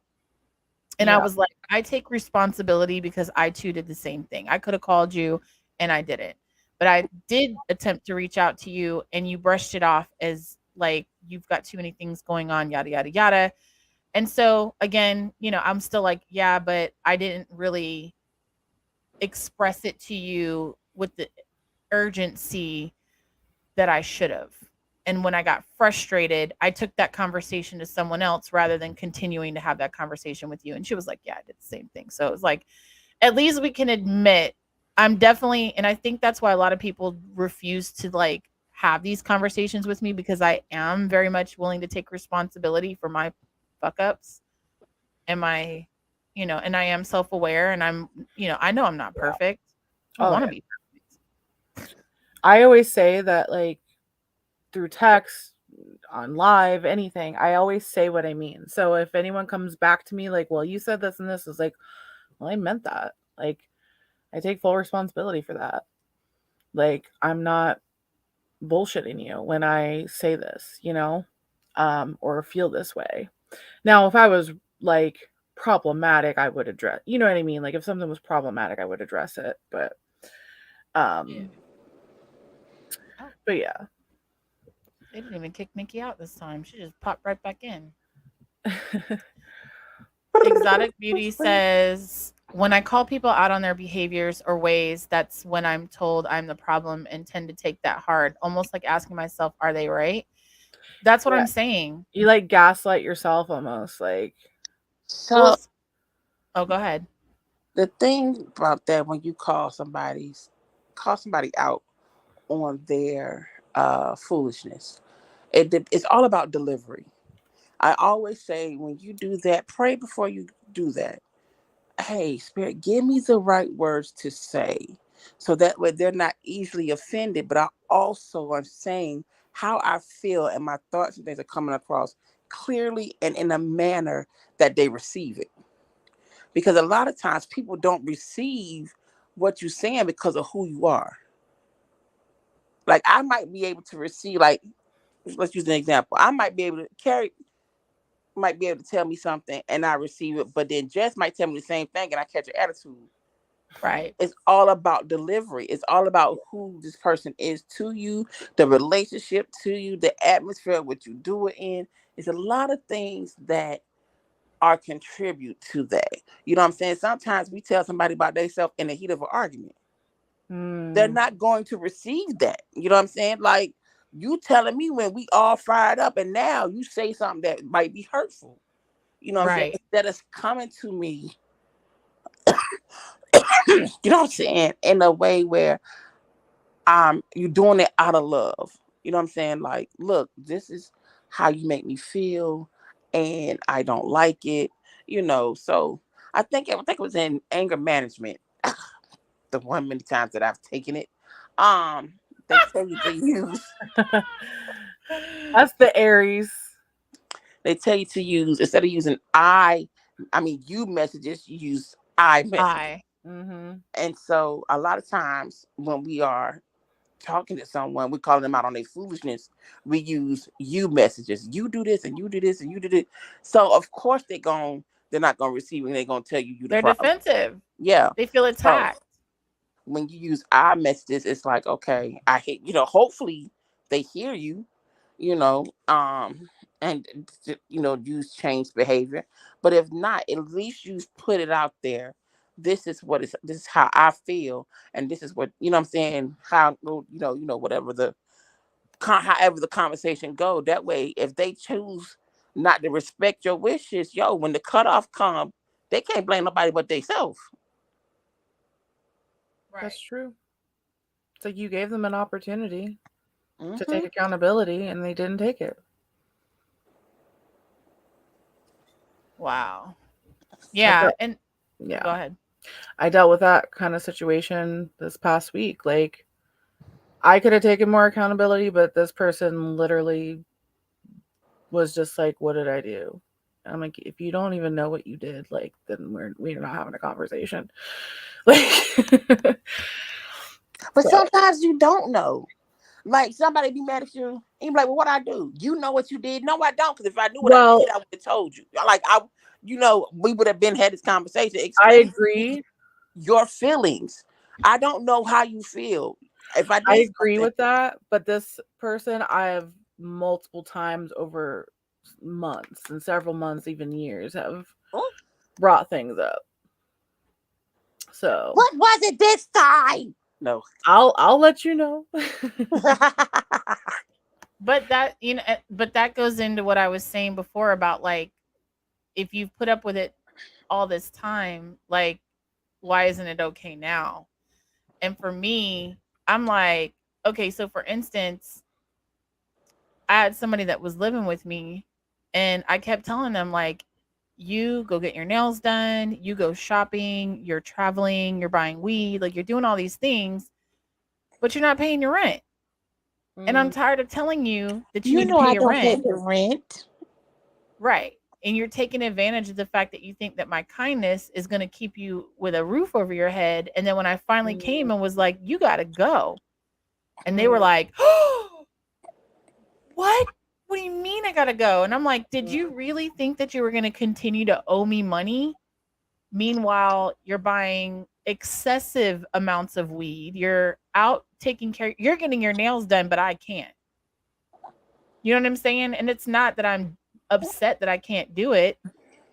And I yeah. was like, I take responsibility because I too did the same thing. I could have called you and I didn't. But I did attempt to reach out to you and you brushed it off as like you've got too many things going on, yada yada yada. And so again, I'm still like, yeah, but I didn't really express it to you with the urgency that I should have. And when I got frustrated, I took that conversation to someone else rather than continuing to have that conversation with you. And she was like, yeah, I did the same thing. So it was like, at least we can admit I'm definitely, and I think that's why a lot of people refuse to like have these conversations with me because I am very much willing to take responsibility for my fuck ups and my, and I am self aware and I know I'm not Yeah. perfect. I don't Oh want to yeah. be I always say that like through text, on live, anything, I always say what I mean. So if anyone comes back to me like, well, you said this and this, is like, well, I meant that. Like, I take full responsibility for that. Like, I'm not bullshitting you when I say this, or feel this way. Now, if I was like problematic, I would address, you know what I mean? Like, if something was problematic, I would address it. yeah. Um, Oh, but yeah. they didn't even kick Nikki out this time. She just popped right back in. Exotic Beauty says, when I call people out on their behaviors or ways, that's when I'm told I'm the problem and tend to take that hard, almost like asking myself, are they right? That's what Yeah. I'm saying. You like gaslight yourself almost. Like, Well, So oh, go ahead. the thing about that, when you call somebody out on their foolishness, it's all about delivery. I always say when you do that, pray before you do that. Hey, Spirit, give me the right words to say so that way they're not easily offended. But I also am saying how I feel and my thoughts and things are coming across clearly and in a manner that they receive it. Because a lot of times people don't receive what you're saying because of who you are. Like I might be able to receive, like, let's use an example. I might be able to carry might be able to tell me something and I receive it, but then Jess might tell me the same thing and I catch an attitude. Right. It's all about delivery. It's all about who this person is to you, the relationship to you, the atmosphere, what you do it in. It's a lot of things that are contribute to that. You know what I'm saying? Sometimes we tell somebody about themselves in the heat of an argument. They're mm, not going to receive that. You know what I'm saying? Like you telling me when we all fired up and now you say something that might be hurtful. You know what I'm saying? Right. Instead of coming to me, you know what I'm saying, in a way where you're doing it out of love. You know what I'm saying? Like, look, this is how you make me feel and I don't like it, so I think it was in anger management. The one many times that I've taken it. Um, they tell you to use. That's the Aries. They tell you to use instead of using I mean you messages, you use I messages. I. Mm-hmm. And so a lot of times when we are talking to someone, we're calling them out on their foolishness. We use you messages. You do this and you do this and you did it. So of course they're not gonna receive it and they're gonna tell you the They're problem. defensive. Yeah. They feel So attacked. when you use I messages, it's like, okay, I hate, hopefully they hear you, you know, and use change behavior. But if not, at least you put it out there. This is how I feel, and this is what I'm saying. How whatever however the conversation go. That way, if they choose not to respect your wishes, when the cutoff come, they can't blame nobody but themselves. That's Right. true. It's like you gave them an opportunity to take Hmm. accountability and they didn't take it. Wow. I Yeah. dealt, And yeah, go ahead. I dealt with that kind of situation this past week. Like, I could have taken more accountability, but this person literally was just like, "What did I do?" And I'm like, "If you don't even know what you did, like, then we're not having a conversation." Like, But so sometimes you don't know. Like somebody be mad at you, and you be like, "Well, what I do? You know what you did? No, I don't. Because if I knew what I well, did, I would have told you. Like we would have been had this conversation. I Explain to me agree. your feelings. I don't know how you feel. If I I did agree something, with that, but this person I have multiple times over months and several months, even years, have oh, brought things up. So what was it this time? No. I'll let you know. But but that goes into what I was saying before about like if you've put up with it all this time, like why isn't it okay now? And for me, I'm like, okay, so for instance, I had somebody that was living with me and I kept telling them like you go get your nails done, you go shopping, you're traveling, you're buying weed, like you're doing all these things, but you're not paying your rent. And I'm Mm, tired of telling you that you You need to know pay I your don't pay rent. the rent. Right. And you're taking advantage of the fact that you think that my kindness is going to keep you with a roof over your head. And then when I finally mm, came and was like, you got to go. And they were mm, like, oh, what? What do you mean I got to go? And I'm like, did mm. you really think that you were going to continue to owe me money? Meanwhile, you're buying excessive amounts of weed. You're out taking care, you're getting your nails done, but I can't. You know what I'm saying? And it's not that I'm upset that I can't do it.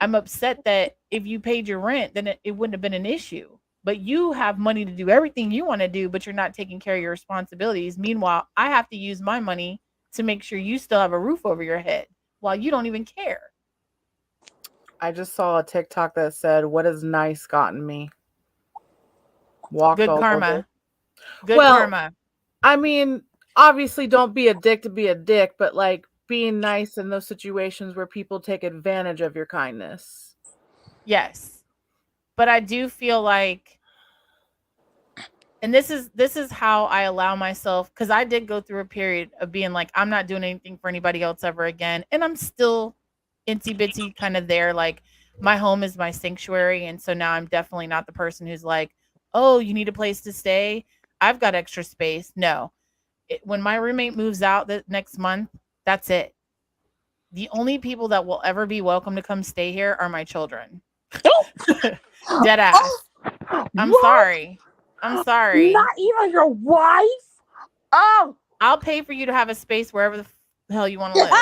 I'm upset that if you paid your rent, then it wouldn't have been an issue. But you have money to do everything you want to do, but you're not taking care of your responsibilities. Meanwhile, I have to use my money to make sure you still have a roof over your head while you don't even care. I just saw a TikTok that said, "What has nice gotten me?" Walked Good all over. karma. Good Well, karma. I mean, obviously, don't be a dick to be a dick, but like being nice in those situations where people take advantage of your kindness. Yes. But I do feel like and this is how I allow myself cuz I did go through a period of being like I'm not doing anything for anybody else ever again and I'm still inty bitsy kind of there like my home is my sanctuary and so now I'm definitely not the person who's like, "Oh, you need a place to stay? I've got extra space." No. When my roommate moves out the next month, that's it. The only people that will ever be welcome to come stay here are my children. Dead Oh, ass. I'm what? sorry. I'm sorry. Not even your wife? Oh. I'll pay for you to have a space wherever the hell you want to live.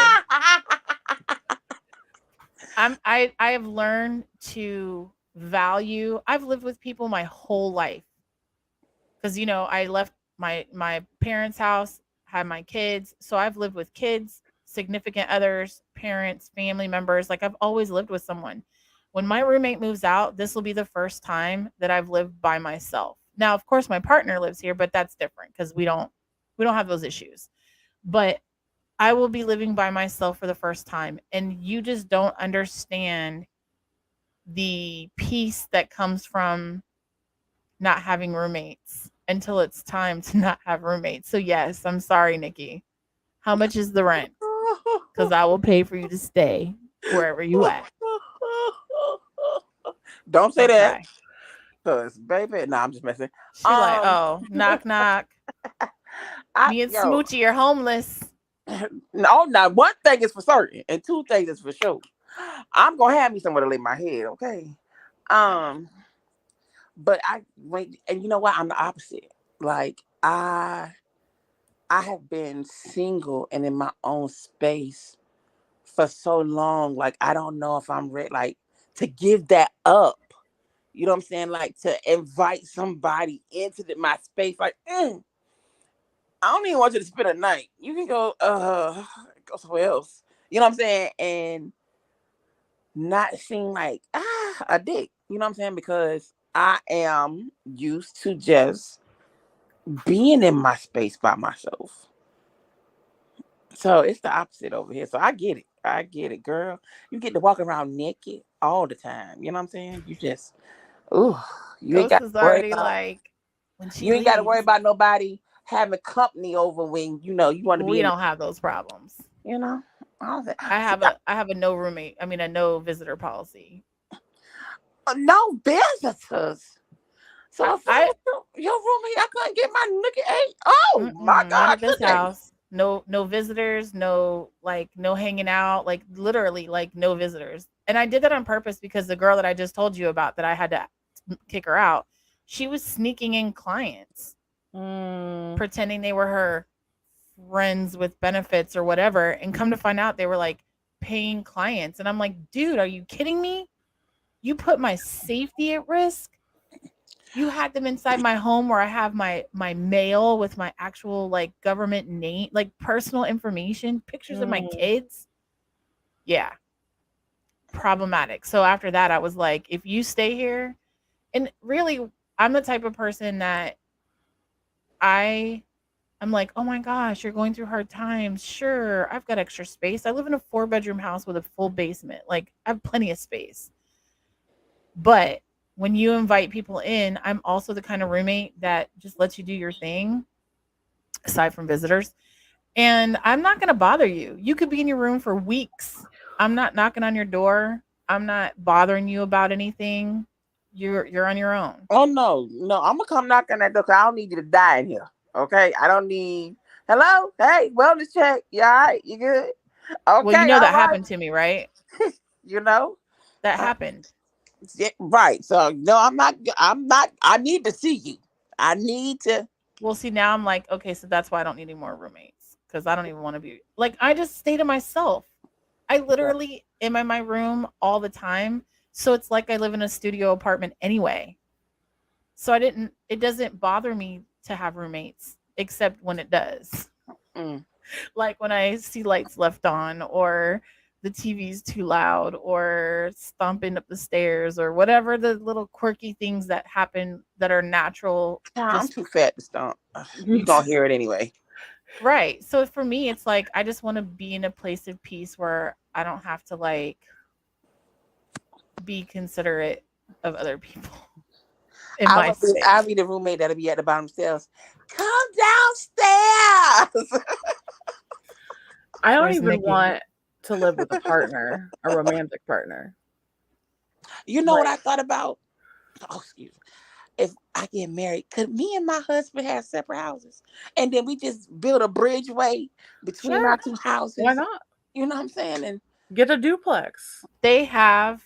I have learned to value. I've lived with people my whole life because I left my parents' house, had my kids, so I've lived with kids, significant others, parents, family members. Like I've always lived with someone. When my roommate moves out, this will be the first time that I've lived by myself. Now, of course, my partner lives here, but that's different because we don't have those issues. But I will be living by myself for the first time, and you just don't understand the peace that comes from not having roommates until it's time to not have roommates. So yes, I'm sorry, Nikki. How much is the rent? Because I will pay for you to stay wherever you at. Don't say Don't that, cry. cause baby, nah, I'm just messing. She like, Um, oh, knock knock. Me and yo, Smoochie are homeless. no, now one thing is for certain, and two things is for sure. I'm gonna have me somewhere to lay my head, okay? I know. Um, but I wait, and you know what? I'm the opposite. Like I have been single and in my own space for so long. Like I don't know if I'm ready, like to give that up. You know what I'm saying? Like to invite somebody into my space. Like, I don't even want you to spend a night. You can go somewhere else. You know what I'm saying? And not seem like a dick. You know what I'm saying? Because I am used to just being in my space by myself. So it's the opposite over here. So I get it. I get it, girl. You get to walk around naked all the time. You know what I'm saying? You just, ooh, you ain't Ghost got to is worry already about. like, when she You ain't got to worry leaves, about nobody having company over when you want to be we in. don't have those problems. You know, I don't think, I see, have a no roommate. I mean a no visitor policy. no visitors. So if I I was your roommate, I couldn't get my nigga eight. Oh my mm-mm, not God, at this today. house. No visitors, no like no hanging out, like literally like no visitors. And I did that on purpose because the girl that I just told you about that I had to kick her out, she was sneaking in clients, Mm. pretending they were her friends with benefits or whatever, and come to find out they were like paying clients. And I'm like, dude, are you kidding me? You put my safety at risk. You had them inside my home where I have my mail with my actual like government name, like personal information, pictures of my Mm. kids. Yeah, problematic. So after that, I was like, if you stay here, and really, I'm the type of person that I I'm like, oh my gosh, you're going through hard times. Sure, I've got extra space. I live in a 4 bedroom house with a full basement. Like, I have plenty of space. But when you invite people in, I'm also the kind of roommate that just lets you do your thing aside from visitors. And I'm not going to bother you. You could be in your room for weeks. I'm not knocking on your door. I'm not bothering you about anything. You're on your own. Oh no, no, I'm gonna come knock on that door. 'Cause I don't need you to die in here. Okay, I don't need. Hello, hey, wellness check. You all right? You good? Well, you Okay, know all that right. happened to me, right? You know, That uh, happened. yeah, right. So no, I'm not. I'm not. I need to see you. I need to. Well, see, now I'm like, okay, so that's why I don't need any more roommates because I don't even want to be like, I just stay to myself. I literally am in my room all the time. So it's like I live in a studio apartment anyway. So it doesn't bother me to have roommates except when it does. Mm. Like when I see lights left on or the TV's too loud or stomping up the stairs or whatever the little quirky things that happen that are natural. Child, I'm Just too fat to stomp. You gonna hear it anyway. right. So for me, it's like I just want to be in a place of peace where I don't have to like be considerate of other people in my I'll space. be the roommate that'll be at the bottom stairs. Come downstairs. I don't Where's even Nikki? want to live with a partner, a romantic partner. You know what Like, I thought about? Oh, excuse me. If I get married, could me and my husband have separate houses? And then we just build a bridgeway between our sure, two why houses. not? You know what I'm saying? And Get a duplex. They have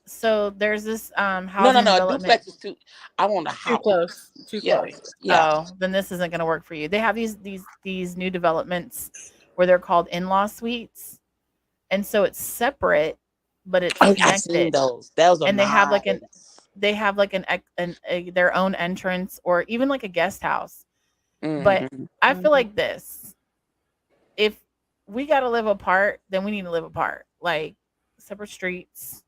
so there's this no, no, housing no. A development. duplex is too. I want a Too house. close. Too Yeah, close. yeah. Oh, then this isn't going to work for you. They have these new developments where they're called in-law suites. And so it's separate, but it's Oh, I seen connected. those. Those are And nice. they have like their own entrance or even like a guest house. But Mm-hmm. I feel Mhm. like this. If we got to live apart, then we need to live apart. Like separate streets.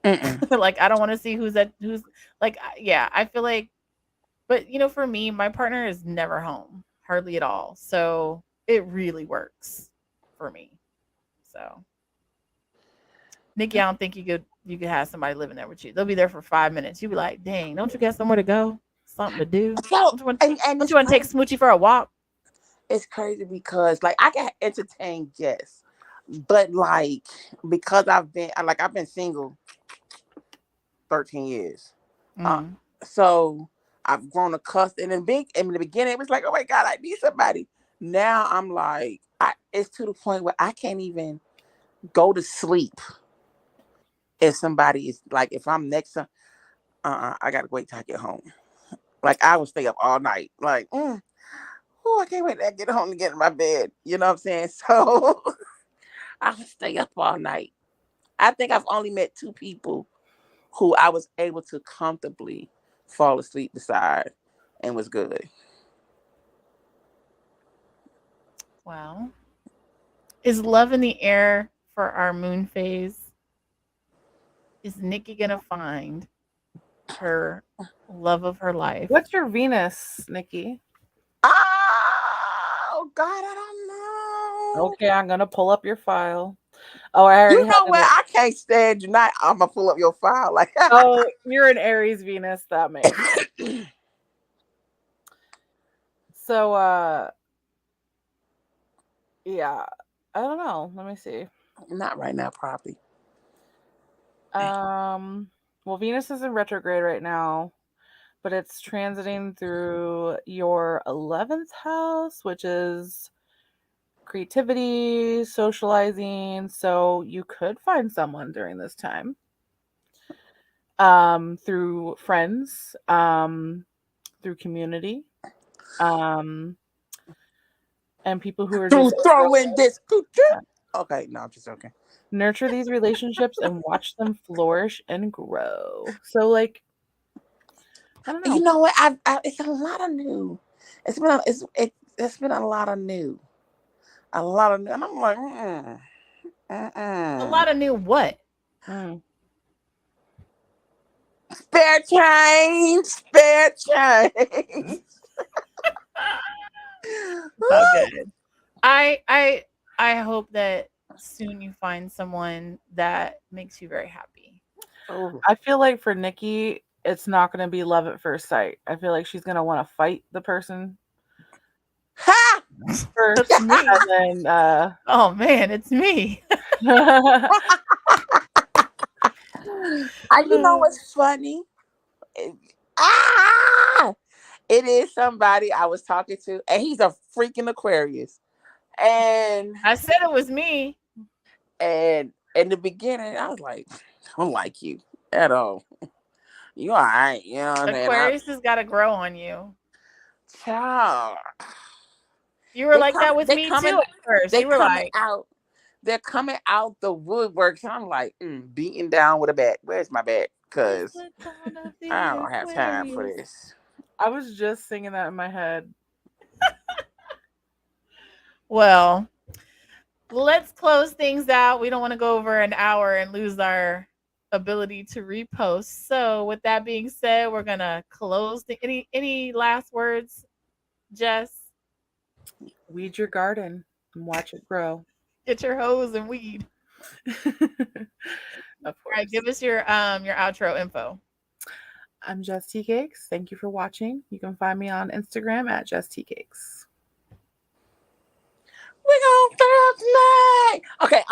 Mm-mm. Like I don't want to see who's like yeah, I feel like but for me, my partner is never home, hardly at all. So it really works for me. So Nikki, I don't think you could you could have somebody living there with you. They'll be there for 5 minutes. You'll be like, dang, don't you got somewhere to go? Something to do? So and Don't it's you want to take crazy. Smoochie for a walk? It's crazy because like I can entertain guests, but like because I've been single 13 years. Uh, Mm. so I've grown accustomed. In the beginning, it was like, oh my god, I need somebody. Now I'm like, it's to the point where I can't even go to sleep if somebody is like, if I'm next to, I gotta wait till I get home. Like I will stay up all night. Like, oh, I can't wait to get home and get in my bed. You know what I'm saying? So I will stay up all night. I think I've only met two people who I was able to comfortably fall asleep beside and was good. Well, is love in the air for our moon phase? Is Nikki gonna find her love of her life? What's your Venus, Nikki? Oh God, I don't know. Okay, I'm gonna pull up your file. Oh, I already You had know what? it. I can't stand you. Not. I'm gonna pull up your file. Like, Oh, you're an Aries Venus. That makes so. Yeah. I don't know. Let me see. not right now, probably. Well, Venus is in retrograde right now, but it's transiting through your 11th house, which is creativity, socializing. So you could find someone during this time. Through friends, through community, um, and people who are To just throw in this. Okay, no, I'm just joking. nurture these relationships and watch them flourish and grow. So, like, I don't You know. know what? It's a lot of new. It's been a lot of new. A lot of new, and I'm like, A lot of new what? Mm. spare change, spare change. Not good. I I I hope that soon you find someone that makes you very happy. Oh. I feel like for Nikki, it's not going to be love at first sight. I feel like she's going to want to fight the person Ha! That's first, me. and then Oh man, it's me. You know what's funny? It- ah! It is somebody I was talking to, and he's a freaking Aquarius. And I said it was me. in the beginning, I was like, I don't like you at all. You all right, you know what I'm saying? Aquarius has got to grow on you. Child, You were like that with they me too coming, at first. they You were coming like, out. They're coming out the woodwork. So I'm like, beating down with a bat. Where's my bat? it's Cause the dawn of I the don't have time for Aquarius. this. I was just singing that in my head. Well, let's close things out. We don't want to go over an hour and lose our ability to repost. So, with that being said, we're gonna close. Any last words, Jess? Weed your garden and watch it grow. Get your hose and weed. Of All right, course. give us your outro info. I'm Just Tea Cakes. Thank you for watching. You can find me on Instagram at Just Tea Cakes. We gonna throw tonight. Okay,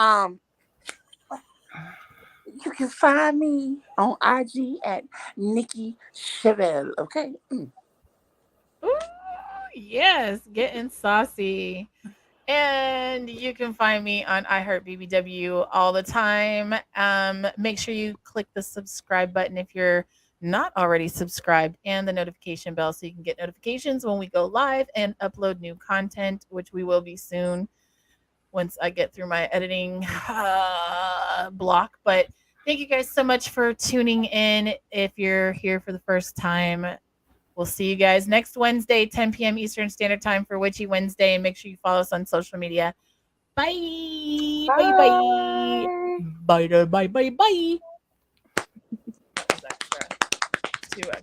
you can find me on IG at Nikki Chevelle. Okay. Ooh, yes, getting saucy. And you can find me on iHeartBBW all the time. Make sure you click the subscribe button if you're not already subscribed and the notification bell so you can get notifications when we go live and upload new content, which we will be soon once I get through my editing block. But thank you guys so much for tuning in. If you're here for the first time, we'll see you guys next Wednesday, 10 p.m. Eastern Standard Time for Witchy Wednesday. And make sure you follow us on social media. Bye. Bye. Bye. Bye. Bye. Bye. Bye. Bye. That was extra. Too extra.